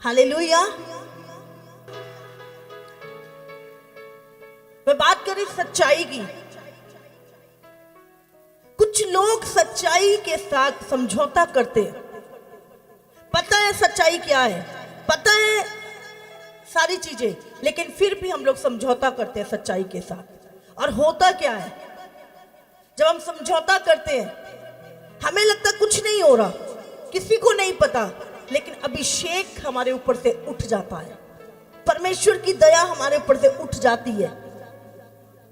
Hallelujah. मैं बात करी सच्चाई की। कुछ लोग सच्चाई के साथ समझौता करते हैं। पता है सच्चाई क्या है, पता है सारी चीजें, लेकिन फिर भी हम लोग समझौता करते हैं सच्चाई के साथ। और होता क्या है, जब हम समझौता करते हैं हमें लगता कुछ नहीं हो रहा, किसी को नहीं पता, लेकिन अभिषेक हमारे ऊपर से उठ जाता है, परमेश्वर की दया हमारे ऊपर से उठ जाती है,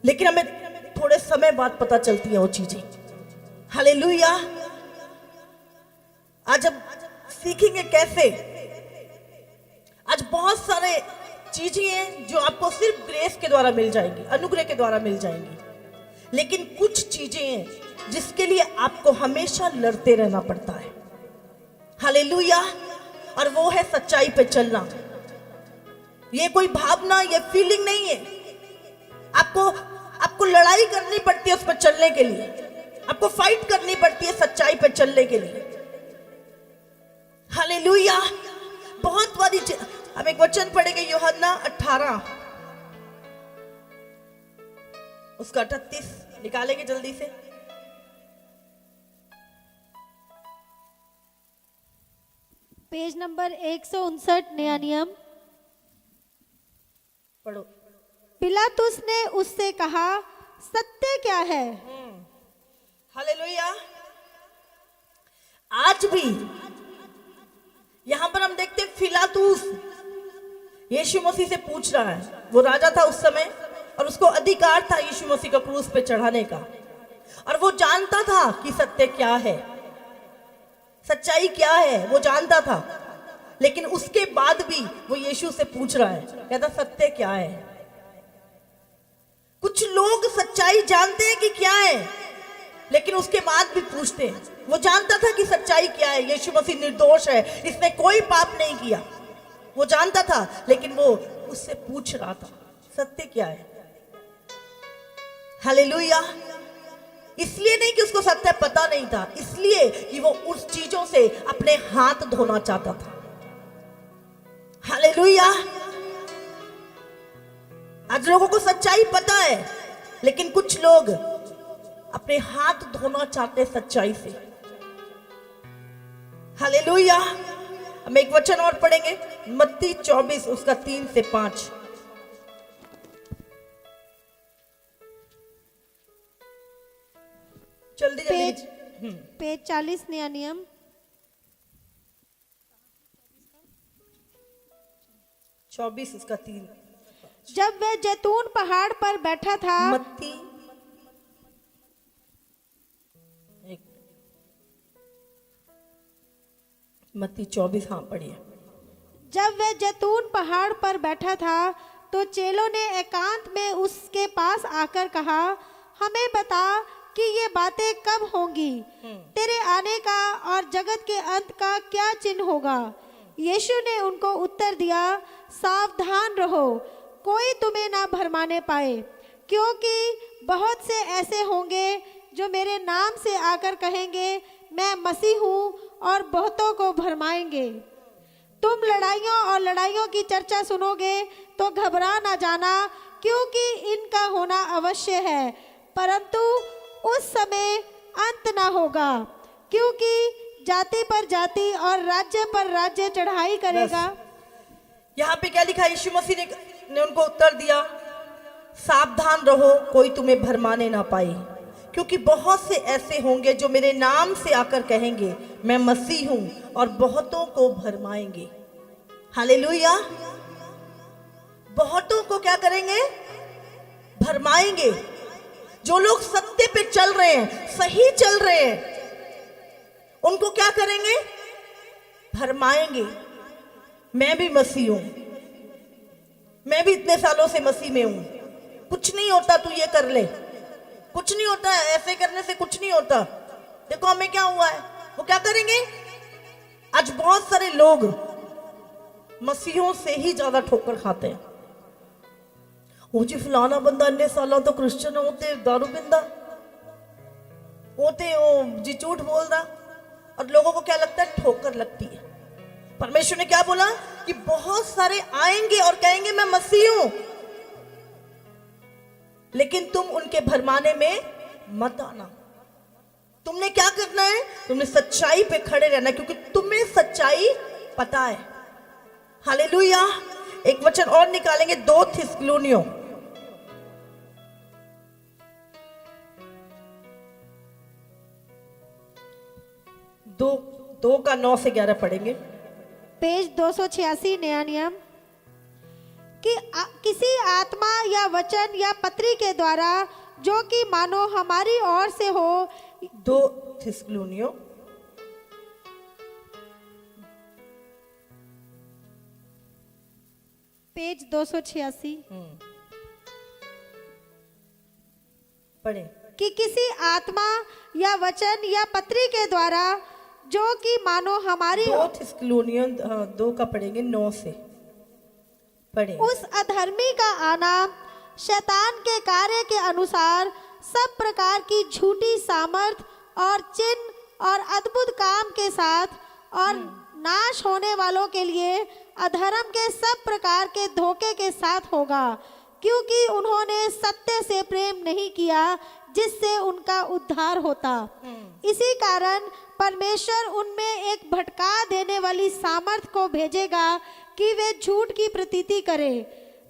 लेकिन हमें थोड़े समय बाद पता चलती है वो चीजें। हालेलुया। आज हम सीखेंगे कैसे। आज बहुत सारे चीजें हैं जो आपको सिर्फ ग्रेस के द्वारा मिल जाएंगी, अनुग्रह के द्वारा मिल जाएंगी, लेकिन कुछ चीजें हैं जिसके लिए आपको हमेशा लड़ते रहना पड़ता है। हालेलुया। और वो है सच्चाई पे चलना। ये कोई भावना, ये फीलिंग नहीं है। आपको लड़ाई करनी पड़ती है उस पर चलने के लिए, आपको फाइट करनी पड़ती है सच्चाई पे चलने के लिए। हालेलुया। बहुत बारी हम एक वचन पढ़ेंगे, यूहन्ना 18 उसका 38 निकालेंगे जल्दी से। पेज नंबर 159, नया नियम। पढ़ो। पिलातुस ने उससे कहा, सत्य क्या है? हालेलुया। आज भी यहां पर हम देखते हैं पिलातुस यीशु मसीह से पूछ रहा है। वो राजा था उस समय और उसको अधिकार था यीशु मसीह को क्रूस पे चढ़ाने का, और वो जानता था कि सत्य क्या है, सच्चाई क्या है, वो जानता था। लेकिन उसके बाद भी वो यीशु से पूछ रहा है, कहता सत्य क्या है। कुछ लोग सच्चाई जानते हैं कि क्या है, लेकिन उसके बाद भी पूछते हैं। वो जानता था कि सच्चाई क्या है, यीशु मसीह निर्दोष है, इसने कोई पाप नहीं किया, वो जानता था, लेकिन वो उससे पूछ रहा था सत्य क्या है। हालेलुया। इसलिए नहीं कि उसको सत्य पता नहीं था, इसलिए कि वो उस चीजों से अपने हाथ धोना चाहता था। हालेलुया। आज लोगों को सच्चाई पता है, लेकिन कुछ लोग अपने हाथ धोना चाहते हैं सच्चाई से। हालेलुया। हम एक वचन और पढ़ेंगे, मत्ती 24 उसका 3 से 5। जल्दी जल्दी। पेज 40, नया नियम। 24 उसका 3। जब वह जैतून पहाड़ पर बैठा था, मत्ती 24, हाँ पढ़िए। जब वह जैतून पहाड़ पर बैठा था तो चेलों ने एकांत में उसके पास आकर कहा, हमें बता कि ये बातें कब होंगी, तेरे आने का और जगत के अंत का क्या चिन्ह होगा? यीशु ने उनको उत्तर दिया, सावधान रहो, कोई तुम्हें ना भरमाने पाए, क्योंकि बहुत से ऐसे होंगे जो मेरे नाम से आकर कहेंगे मैं मसीह हूँ, और बहुतों को भरमाएंगे। तुम लड़ाइयों और लड़ाइयों की चर्चा सुनोगे तो घबरा ना जाना, क्योंकि इनका होना अवश्य है, परंतु उस समय अंत ना होगा। क्योंकि जाति पर जाति और राज्य पर राज्य चढ़ाई करेगा। यहाँ पे क्या लिखा? यीशु मसीह ने उनको उत्तर दिया, सावधान रहो, कोई तुम्हें भरमाने ना पाए, क्योंकि बहुत से ऐसे होंगे जो मेरे नाम से आकर कहेंगे मैं मसीह हूं, और बहुतों को भरमाएंगे। हालेलुया। बहुतों को क्या करेंगे? भरमाएंगे। जो लोग सत्य पे चल रहे हैं, सही चल रहे हैं, उनको क्या करेंगे? भरमाएंगे। मैं भी मसीह हूं, मैं भी इतने सालों से मसीह में हूं, कुछ नहीं होता, तू ये कर ले, कुछ नहीं होता है, ऐसे करने से कुछ नहीं होता, देखो हमें क्या हुआ है। वो क्या करेंगे? आज बहुत सारे लोग मसीहों से ही ज्यादा ठोकर खाते हैं। वो जी फलाना बंदा इतने सालों तो क्रिश्चियन होते, दारू पिंदा होते, वो जी झूठ बोल रहा, और लोगों को क्या लगता है? ठोकर लगती है। परमेश्वर ने क्या बोला कि बहुत सारे आएंगे और कहेंगे मैं मसीह हूं, लेकिन तुम उनके भरमाने में मत आना। तुमने क्या करना है? तुमने सच्चाई पे खड़े रहना, क्योंकि तुम्हें सच्चाई पता है। हालेलुया। एक वचन और निकालेंगे, 2 थिस्सलुनियों 2 का 9 से 11 पढ़ेंगे। पेज 286 नया नियम कि किसी आत्मा या वचन या पत्री के द्वारा जो कि मानो हमारी ओर से हो। 2 थिस्सलुनियों पेज 286 पढ़े। कि किसी आत्मा या वचन या पत्री के द्वारा जो कि मानो हमारी 2 थिस्सलुनियों 2 का पढ़ेंगे 9 से पढ़े। उस अधर्मी का आना शैतान के कार्य के अनुसार सब प्रकार की झूठी सामर्थ और चिन्ह और अद्भुत काम के साथ और नाश होने वालों के लिए अधर्म के सब प्रकार के धोखे के साथ होगा, क्योंकि उन्होंने सत्य से प्रेम नहीं किया जिससे उनका उद्धार होता। इसी कारण परमेश्वर उनमें एक भटका देने वाली सामर्थ को भेजेगा कि वे झूठ की प्रतीति करें,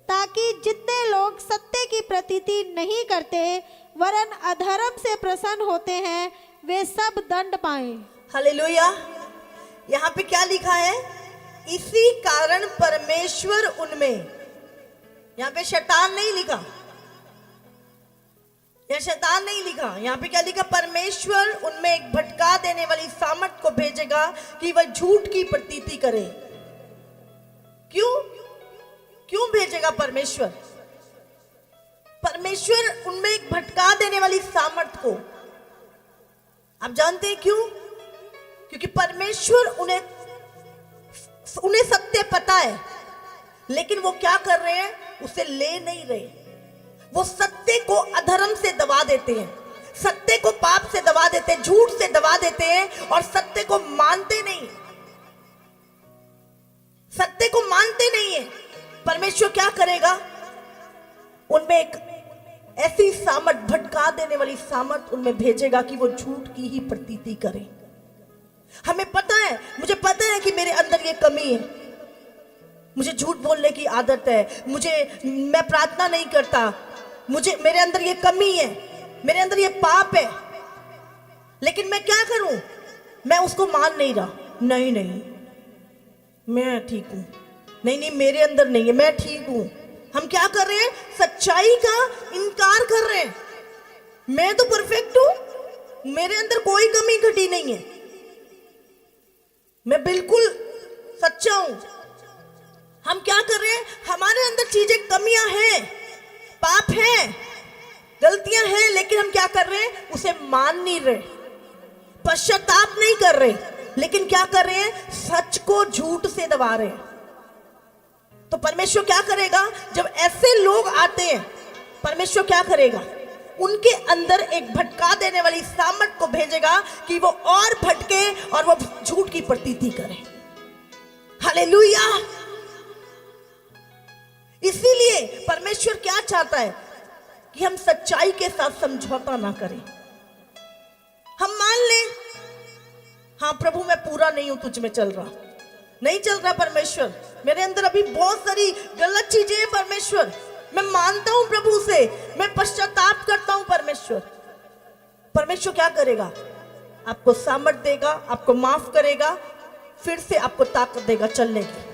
ताकि जितने लोग सत्य की प्रतीति नहीं करते वरन अधर्म से प्रसन्न होते हैं वे सब दंड पाएं। हालेलुया। यहाँ पे क्या लिखा है? इसी कारण परमेश्वर उनमें, यहाँ पे शैतान नहीं लिखा, यह शैतान नहीं लिखा, यहाँ पे क्या लिखा? परमेश्वर उनमें एक भटका देने वाली सामर्थ को भेजेगा कि वह झूठ की प्रतीति करे। क्यों भेजेगा परमेश्वर? परमेश्वर उनमें एक भटका देने वाली सामर्थ को, आप जानते हैं क्यों? क्योंकि परमेश्वर उन्हें सत्य पता है, लेकिन वो क्या कर रहे हैं? उसे ले नहीं रहे। वो सत्य को अधर्म से दबा देते हैं, सत्य को पाप से दबा देते हैं, झूठ से दबा देते हैं और सत्य को मानते नहीं, सत्य को मानते नहीं है। परमेश्वर क्या करेगा? उनमें एक ऐसी सामर्थ, भटका देने वाली सामर्थ उनमें भेजेगा कि वो झूठ की ही प्रतीति करें। हमें पता है, मुझे पता है कि मेरे अंदर ये कमी है, मुझे झूठ बोलने की आदत है, मैं प्रार्थना नहीं करता, मेरे अंदर ये कमी है, मेरे अंदर ये पाप है, लेकिन मैं क्या करूं? मैं उसको मान नहीं रहा। नहीं मैं ठीक हूं, नहीं मेरे अंदर नहीं है, मैं ठीक हूं। हम क्या कर रहे हैं? सच्चाई का इनकार कर रहे हैं। मैं तो परफेक्ट हूं, मेरे अंदर कोई कमी घटी नहीं है, मैं बिल्कुल सच्चा हूं। हम क्या कर रहे हैं? हमारे अंदर चीजें, कमियां हैं, पाप हैं, गलतियां हैं, लेकिन हम क्या कर रहे हैं? उसे मान नहीं रहे, पश्चाताप नहीं कर रहे, लेकिन क्या कर रहे हैं? सच को झूठ से दबा रहे हैं। तो परमेश्वर क्या करेगा? जब ऐसे लोग आते हैं, परमेश्वर क्या करेगा? उनके अंदर एक भटका देने वाली सामर्थ को भेजेगा कि वो और भटके और वो झूठ की प्रतीति करें। हालेलुया। इसीलिए परमेश्वर क्या चाहता है? कि हम सच्चाई के साथ समझौता ना करें। हम मान लें, हाँ प्रभु मैं पूरा नहीं हूं, तुझ में चल रहा नहीं चल रहा परमेश्वर, मेरे अंदर अभी बहुत सारी गलत चीजें हैं परमेश्वर, मैं मानता हूं प्रभु से, मैं पश्चाताप करता हूं परमेश्वर। परमेश्वर क्या करेगा? आपको सामर्थ देगा, आपको माफ करेगा, फिर से आपको ताकत देगा चलने की।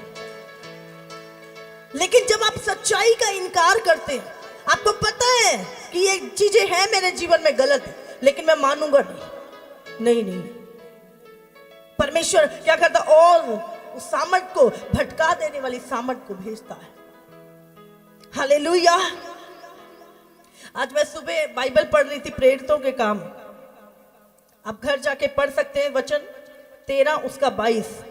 लेकिन जब आप सच्चाई का इनकार करते हैं, आपको पता है कि ये चीजें हैं मेरे जीवन में गलत है, लेकिन मैं मानूंगा नहीं। परमेश्वर क्या करता? और उस सामर्थ को, भटका देने वाली सामर्थ को भेजता है। हालेलुया। आज मैं सुबह बाइबल पढ़ रही थी, प्रेरितों के काम। आप घर जाके पढ़ सकते हैं, वचन 13 उसका 22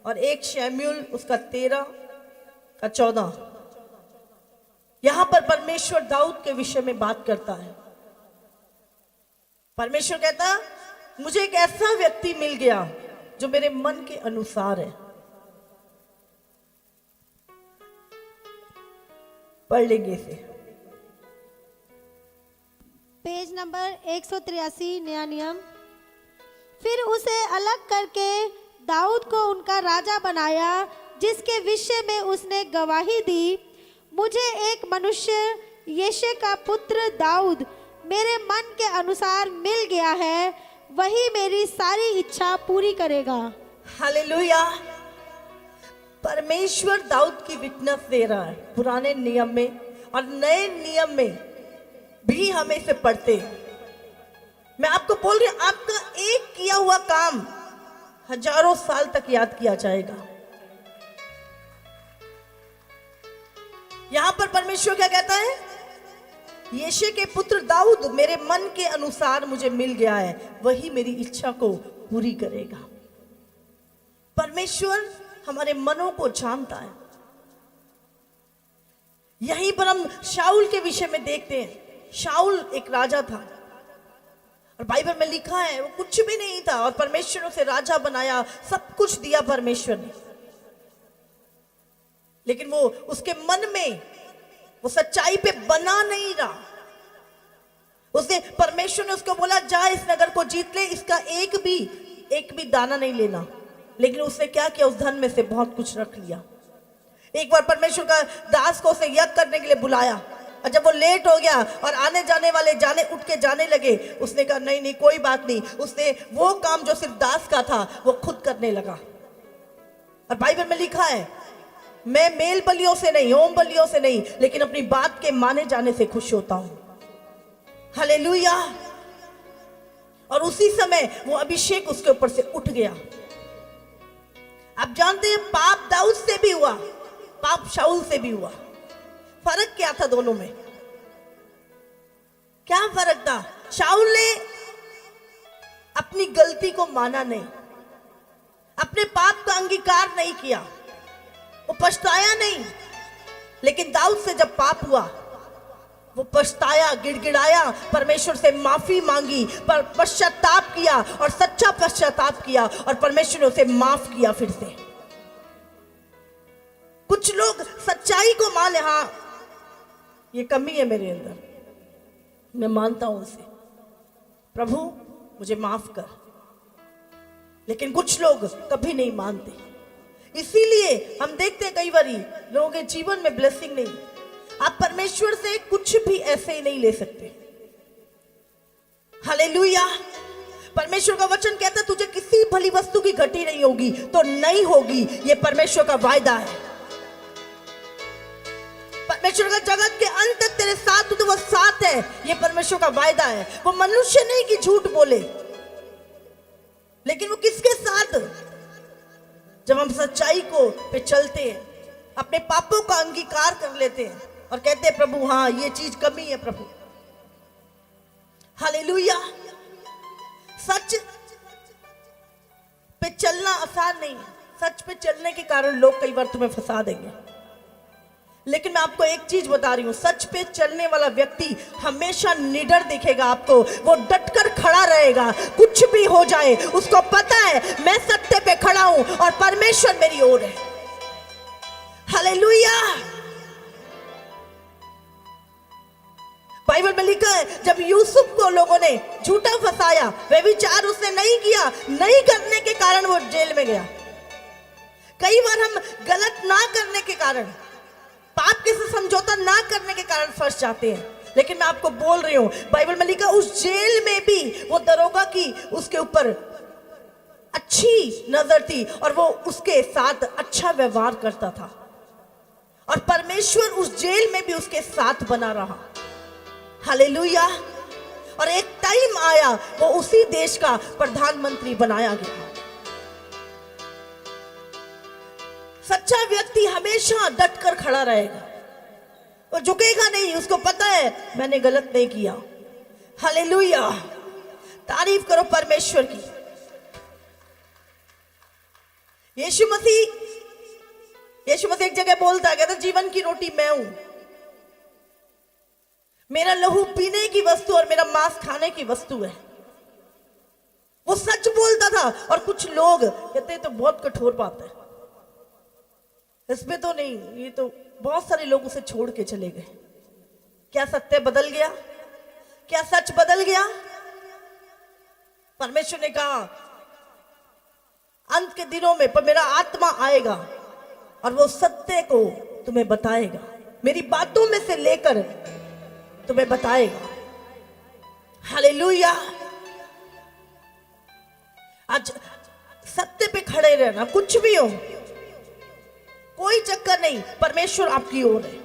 और 1 शमूएल उसका 13 का 14। यहां पर परमेश्वर दाऊद के विषय में बात करता है। परमेश्वर कहता, मुझे एक ऐसा व्यक्ति मिल गया जो मेरे मन के अनुसार है। पढ़ लेंगे इसे। पेज नंबर 183 नया नियम। फिर उसे अलग करके दाऊद को उनका राजा बनाया, जिसके विषय में उसने गवाही दी, मुझे एक मनुष्य यिशै का पुत्र दाऊद मेरे मन के अनुसार मिल गया है, वही मेरी सारी इच्छा पूरी करेगा। हालेलुया। परमेश्वर दाऊद की विटनेस दे रहा है पुराने नियम में, और नए नियम में भी हम इसे पढ़ते हैं। मैं आपको बोल रही हूं, आपका एक किया हुआ काम हजारों साल तक याद किया जाएगा। यहां पर परमेश्वर क्या कहता है? यिशै के पुत्र दाऊद मेरे मन के अनुसार मुझे मिल गया है, वही मेरी इच्छा को पूरी करेगा। परमेश्वर हमारे मनों को जानता है। यहीं पर हम शाऊल के विषय में देखते हैं। शाऊल एक राजा था, और बाइबल में लिखा है वो कुछ भी नहीं था, और परमेश्वर ने उसे राजा बनाया, सब कुछ दिया परमेश्वर ने। लेकिन वो उसके मन में वो सच्चाई पे बना नहीं रहा। उसने परमेश्वर ने उसको बोला, जा इस नगर को जीत ले, इसका एक भी दाना नहीं लेना। लेकिन उसने क्या किया? उस धन में से बहुत कुछ रख लिया। एक बार परमेश्वर का दास को उसे यज्ञ करने के लिए बुलाया, और जब वो लेट हो गया और आने जाने वाले उठ के जाने लगे, उसने कहा नहीं नहीं कोई बात नहीं। उसने वो काम जो सिर्फ दास का था वो खुद करने लगा। और बाइबल में लिखा है, मैं मेल बलियों से नहीं, होम बलियों से नहीं, लेकिन अपनी बात के माने जाने से खुश होता हूं। हालेलुया। और उसी समय वो अभिषेक उसके ऊपर से उठ गया। आप जानते हैं पाप दाऊद से भी हुआ, पाप शाऊल से भी हुआ। फर्क क्या था दोनों में? क्या फर्क था? शाऊल ने अपनी गलती को माना नहीं, अपने पाप का अंगीकार नहीं किया, वो पछताया नहीं। लेकिन दाऊद से जब पाप हुआ, वो पछताया, गिड़गिड़ाया, परमेश्वर से माफी मांगी, पर पश्चाताप किया, और सच्चा पश्चाताप किया, और परमेश्वर ने उसे माफ किया फिर से। कुछ लोग सच्चाई को मान ले, हाँ ये कमी है मेरे अंदर, मैं मानता हूं उसे, प्रभु मुझे माफ कर। लेकिन कुछ लोग कभी नहीं मानते। इसीलिए हम देखते हैं कई बारी लोगों के जीवन में ब्लेसिंग नहीं। आप परमेश्वर से कुछ भी ऐसे ही नहीं ले सकते। हालेलुया। परमेश्वर का वचन कहता है तुझे किसी भली वस्तु की घटी नहीं होगी तो नहीं होगी, ये परमेश्वर का वायदा है। परमेश्वर का जगत के अंत तक तेरे साथ तो वो साथ है, ये परमेश्वर का वायदा है। वो मनुष्य नहीं कि झूठ बोले, लेकिन वो किसके साथ? जब हम सच्चाई को पे चलते हैं, अपने पापों का अंगीकार कर लेते हैं और कहते हैं प्रभु हाँ ये चीज कमी है प्रभु। हालेलुया। सच पे चलना आसान नहीं है। सच पे चलने के कारण लोग कई बार तुम्हें फंसा देंगे, लेकिन मैं आपको एक चीज बता रही हूं, सच पे चलने वाला व्यक्ति हमेशा निडर दिखेगा आपको। वो डटकर खड़ा रहेगा, कुछ भी हो जाए उसको पता है मैं सत्य पे खड़ा हूं और परमेश्वर मेरी ओर है। हालेलुया। बाइबल में लिखा है जब यूसुफ को लोगों ने झूठा फंसाया, व्यभिचार उसने नहीं किया, नहीं करने के कारण वो जेल में गया। कई बार हम गलत ना करने के कारण, पाप के से समझौता ना करने के कारण फंस जाते हैं। लेकिन मैं आपको बोल रही हूं, बाइबल में लिखा उस जेल में भी वो दरोगा की उसके ऊपर अच्छी नजर थी और वो उसके साथ अच्छा व्यवहार करता था, और परमेश्वर उस जेल में भी उसके साथ बना रहा। हालेलुया। और एक टाइम आया वो उसी देश का प्रधानमंत्री बनाया गया। सच्चा व्यक्ति हमेशा डटकर खड़ा रहेगा, वो झुकेगा नहीं। उसको पता है मैंने गलत नहीं किया। हालेलुया। तारीफ करो परमेश्वर की। यीशु मसीह एक जगह बोलता है, कहता जीवन की रोटी मैं हूं, मेरा लहू पीने की वस्तु और मेरा मांस खाने की वस्तु है। वो सच बोलता था। और कुछ लोग कहते तो बहुत कठोर बात है, इसमें तो नहीं, ये तो बहुत सारे लोग उसे छोड़ के चले गए। क्या सत्य बदल गया? क्या सच बदल गया? परमेश्वर ने कहा अंत के दिनों में पर मेरा आत्मा आएगा और वो सत्य को तुम्हें बताएगा, मेरी बातों में से लेकर तुम्हें बताएगा। हालेलुया। आज सत्य पे खड़े रहना, कुछ भी हो कोई चक्कर नहीं, परमेश्वर आपकी ओर है।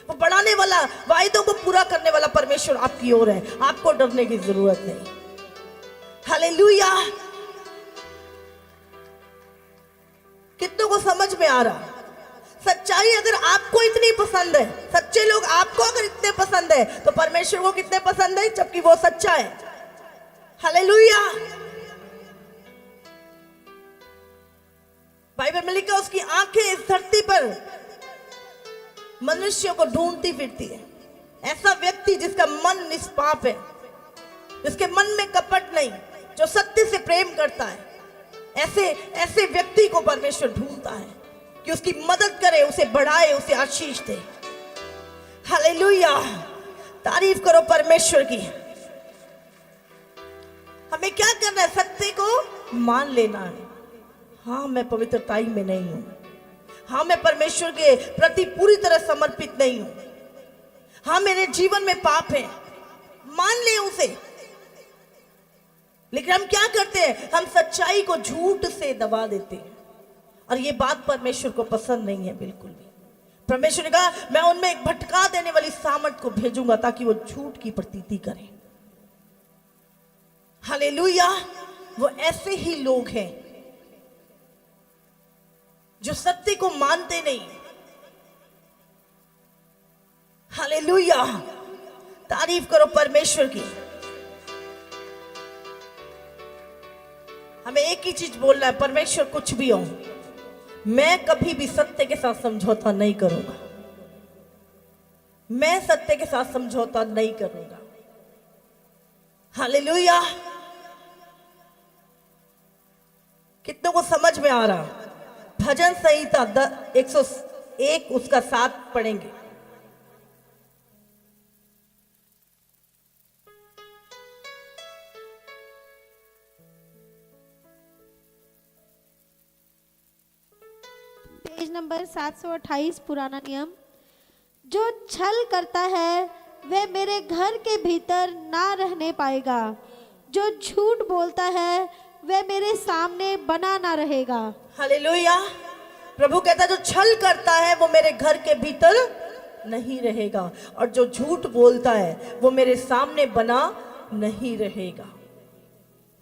वो बढ़ाने वाला, वायदों को पूरा करने वाला परमेश्वर आपकी ओर है। आपको डरने की जरूरत नहीं। हालेलुया। कितनों को समझ में आ रहा? सच्चाई अगर आपको इतनी पसंद है, सच्चे लोग आपको अगर इतने पसंद है, तो परमेश्वर को कितने पसंद है, जबकि वो सच्चा है। हालेलुया। बाइबल में लिखा उसकी आंखें इस धरती पर मनुष्यों को ढूंढती फिरती है। ऐसा व्यक्ति जिसका मन निष्पाप है, जिसके मन में कपट नहीं, जो सत्य से प्रेम करता है, ऐसे व्यक्ति को परमेश्वर ढूंढता है कि उसकी मदद करे, उसे बढ़ाए, उसे आशीष दे। हालेलुया। तारीफ करो परमेश्वर की। हमें क्या करना है? सत्य को मान लेना है। हाँ, मैं पवित्रताई में नहीं हूं। हाँ, मैं परमेश्वर के प्रति पूरी तरह समर्पित नहीं हूं। हाँ, मेरे जीवन में पाप है, मान ले उसे। लेकिन हम क्या करते हैं? हम सच्चाई को झूठ से दबा देते हैं, और ये बात परमेश्वर को पसंद नहीं है बिल्कुल भी। परमेश्वर ने कहा मैं उनमें एक भटका देने वाली सामर्थ को भेजूंगा ताकि वो झूठ की प्रतीति करें। हालेलुया। वो ऐसे ही लोग हैं जो सत्य को मानते नहीं। हालेलुया। तारीफ करो परमेश्वर की। हमें एक ही चीज बोलना है, परमेश्वर कुछ भी हो, मैं कभी भी सत्य के साथ समझौता नहीं करूंगा। मैं सत्य के साथ समझौता नहीं करूंगा। हालेलुया। कितनों को समझ में आ रहा? भजन संहिता 101 उसका 7 पढ़ेंगे। पेज नंबर 728 पुराना नियम। जो छल करता है वह मेरे घर के भीतर ना रहने पाएगा। जो झूठ बोलता है वह मेरे सामने बना ना रहेगा। हालेलुया। प्रभु कहता है जो छल करता है वो मेरे घर के भीतर नहीं रहेगा, और जो झूठ बोलता है वो मेरे सामने बना नहीं रहेगा।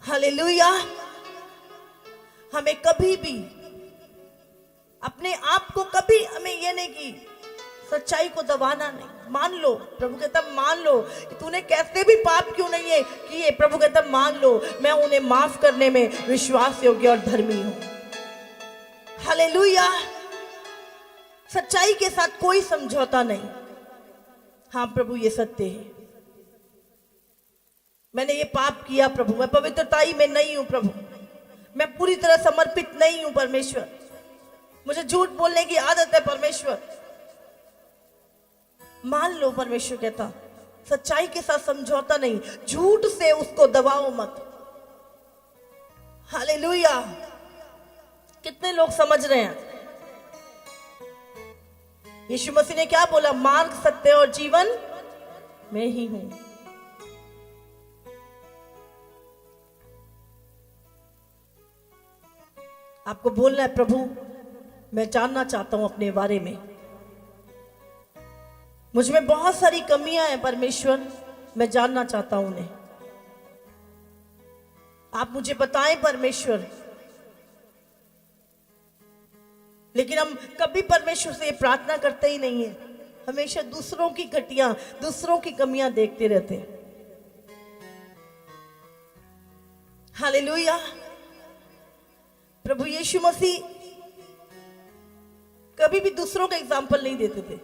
हालेलुया। हमें कभी भी अपने आप को कभी हमें ये नहीं कि सच्चाई को दबाना नहीं। मान लो, प्रभु कहता मान लो कि तूने कैसे भी पाप क्यों नहीं है किए, प्रभु कहता मान लो, मैं उन्हें माफ करने में विश्वास योग्य और धर्मी हूं। हालेलुया। सच्चाई के साथ कोई समझौता नहीं। हाँ प्रभु ये सत्य है, मैंने ये पाप किया प्रभु, मैं पवित्रताई में नहीं हूं प्रभु, मैं पूरी तरह समर्पित नहीं हूं परमेश्वर, मुझे झूठ बोलने की आदत है परमेश्वर। मान लो, परमेश्वर कहता सच्चाई के साथ समझौता नहीं, झूठ से उसको दबाओ मत। हालेलुया। कितने लोग समझ रहे हैं? यीशु मसीह ने क्या बोला? मार्ग, सत्य और जीवन मैं ही हूं। आपको बोलना है प्रभु मैं जानना चाहता हूं अपने बारे में, मुझ में बहुत सारी कमियां हैं परमेश्वर, मैं जानना चाहता हूं उन्हें, आप मुझे बताएं परमेश्वर। लेकिन हम कभी परमेश्वर से ये प्रार्थना करते ही नहीं है, हमेशा दूसरों की घटियां, दूसरों की कमियां देखते रहते हैं। हालेलुया। प्रभु यीशु मसीह कभी भी दूसरों का एग्जाम्पल नहीं देते थे।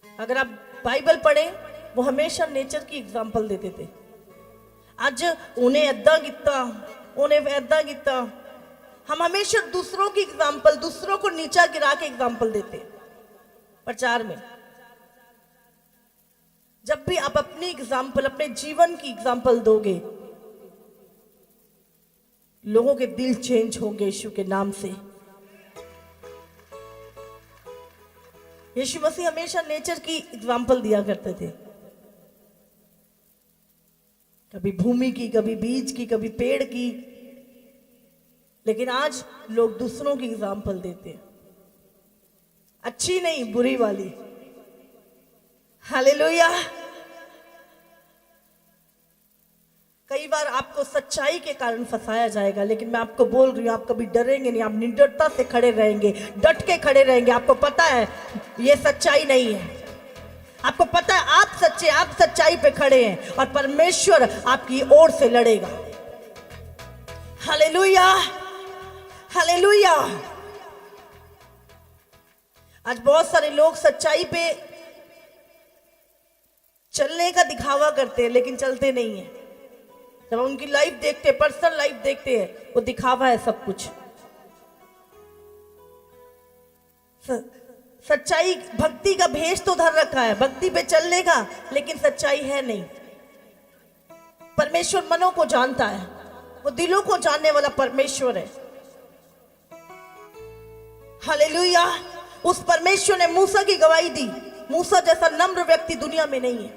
अगर आप बाइबल पढ़ें, वो हमेशा नेचर की एग्जाम्पल देते थे। आज उन्हें ऐदा किता, उन्हें ऐदा किता, हम हमेशा दूसरों की एग्जाम्पल, दूसरों को नीचा गिरा के एग्जाम्पल देते हैं प्रचार में। जब भी आप अपनी एग्जाम्पल, अपने जीवन की एग्जाम्पल दोगे, लोगों के दिल चेंज होंगे यीशु के नाम से। यीशु मसीह हमेशा नेचर की एग्जाम्पल दिया करते थे, कभी भूमि की, कभी बीज की, कभी पेड़ की। लेकिन आज लोग दूसरों की एग्जाम्पल देते हैं, अच्छी नहीं, बुरी वाली। हालेलुया। कई बार आपको सच्चाई के कारण फंसाया जाएगा, लेकिन मैं आपको बोल रही हूं, आप कभी डरेंगे नहीं, आप निडरता से खड़े रहेंगे, डट के खड़े रहेंगे। आपको पता है ये सच्चाई नहीं है, आपको पता है आप सच्चे, आप सच्चाई पे खड़े हैं और परमेश्वर आपकी ओर से लड़ेगा। Hallelujah, hallelujah. आज बहुत सारे लोग सच्चाई पे चलने का दिखावा करते हैं, लेकिन चलते नहीं है। जब उनकी लाइफ देखते हैं, पर्सनल लाइफ देखते हैं, वो दिखावा है सब कुछ। सच्चाई, भक्ति का भेष तो धर रखा है, भक्ति पे चलने का, लेकिन सच्चाई है नहीं। परमेश्वर मनों को जानता है, वो दिलों को जानने वाला परमेश्वर है। हालेलुया। उस परमेश्वर ने मूसा की गवाही दी। मूसा जैसा नम्र व्यक्ति दुनिया में नहीं है।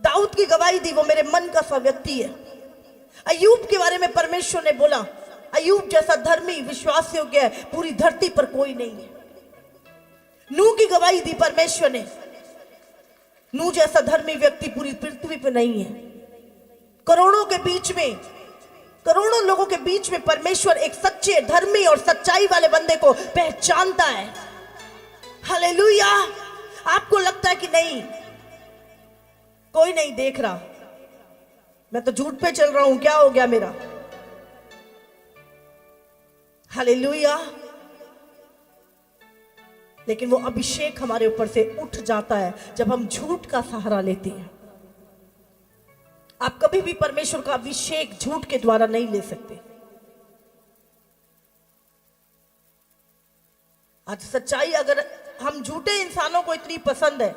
दाऊद की गवाही दी, वो मेरे मन का सा व्यक्ति है। अय्यूब के बारे में परमेश्वर ने बोला, अय्यूब जैसा धर्मी, विश्वास योग्य है, पूरी धरती पर कोई नहीं है। नूह की गवाही दी परमेश्वर ने, नूह जैसा धर्मी व्यक्ति पूरी पृथ्वी पर नहीं है। करोड़ों के बीच में, करोड़ों लोगों के बीच में परमेश्वर एक सच्चे, धर्मी और सच्चाई वाले बंदे को पहचानता है। हालेलुया। आपको लगता है कि नहीं, कोई नहीं देख रहा, मैं तो झूठ पे चल रहा हूं, क्या हो गया मेरा। हालेलुया। लेकिन वो अभिषेक हमारे ऊपर से उठ जाता है जब हम झूठ का सहारा लेते हैं। आप कभी भी परमेश्वर का अभिषेक झूठ के द्वारा नहीं ले सकते। आज सच्चाई, अगर हम झूठे इंसानों को इतनी पसंद है,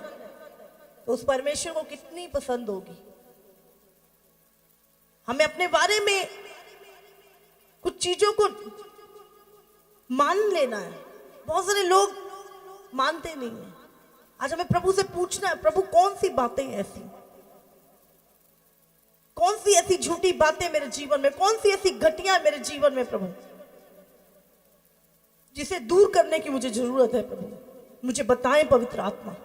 तो उस परमेश्वर को कितनी पसंद होगी। हमें अपने बारे में कुछ चीजों को मान लेना है। बहुत सारे लोग मानते नहीं है। आज हमें प्रभु से पूछना है, प्रभु कौन सी बातें ऐसी, कौन सी ऐसी झूठी बातें मेरे जीवन में, कौन सी ऐसी घटिया मेरे जीवन में प्रभु, जिसे दूर करने की मुझे जरूरत है। प्रभु मुझे बताएं पवित्र आत्मा,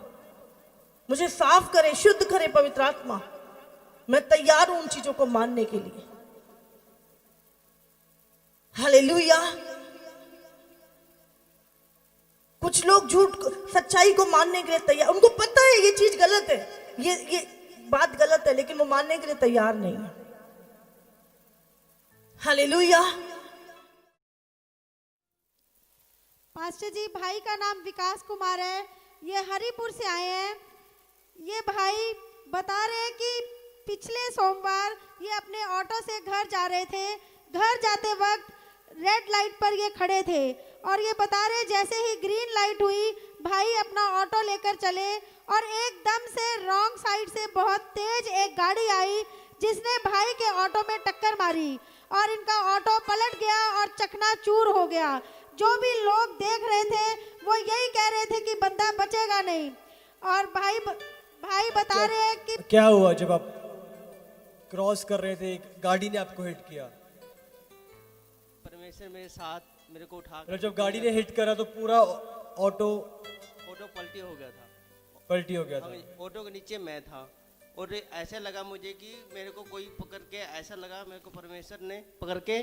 मुझे साफ करें, शुद्ध करें पवित्र आत्मा। मैं तैयार हूं उन चीजों को मानने के लिए। हालेलुया। कुछ लोग झूठ, सच्चाई को मानने के लिए तैयार, उनको पता है ये चीज गलत है, ये बात गलत है, लेकिन वो मानने के लिए तैयार नहीं है। हालेलुया। पास्टर जी, भाई का नाम विकास कुमार है, ये हरिपुर से आए हैं। ये भाई बता रहे हैं कि पिछले सोमवार ये अपने ऑटो से घर जा रहे थे। घर जाते वक्त रेड लाइट पर ये खड़े थे और ये बता रहे जैसे ही ग्रीन लाइट हुई, भाई अपना ऑटो लेकर चले और एकदम से रॉन्ग साइड से बहुत तेज एक गाड़ी आई जिसने भाई के ऑटो में टक्कर मारी और इनका ऑटो पलट गया और चकनाचूर हो गया। जो भी लोग देख रहे थे वो यही कह रहे थे कि बंदा बचेगा नहीं। और भाई बता रहे हैं कि क्या हुआ जब आप क्रॉस कर रहे थे, गाड़ी ने आपको हिट किया? परमेश्वर मेरे साथ मेरे को उठा मतलब जब गाड़ी ने हिट करा तो पूरा ऑटो पलटी हो गया था। पलटी हो गया था। ऑटो के नीचे मैं था और ऐसे लगा मुझे कि मेरे को कोई पकड़ के, ऐसा लगा मेरे को परमेश्वर ने पकड़ के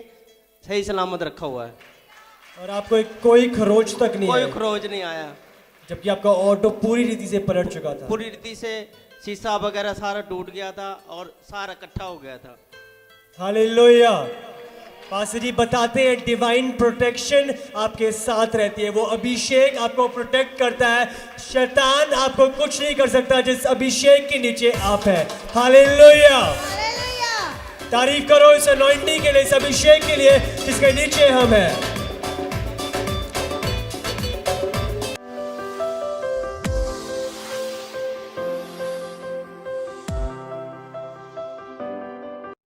सही सलामत रखा हुआ है और आपको कोई खरोच तक नहीं कोई आया, खरोच नहीं आया, जबकि आपका ऑटो पूरी रीति से पलट चुका था। पूरी रीति से शीशा वगैरह सारा टूट गया था और सारा इकट्ठा हो गया था। हालेलुया। पास्टर जी बताते हैं डिवाइन प्रोटेक्शन आपके साथ रहती है, वो अभिषेक आपको प्रोटेक्ट करता है। शैतान आपको कुछ नहीं कर सकता जिस अभिषेक के नीचे आप है। हालेलुया। हालेलुया। तारीफ करो इस अनॉइंटिंग के लिए, इस अभिषेक के लिए जिसके नीचे हम हैं।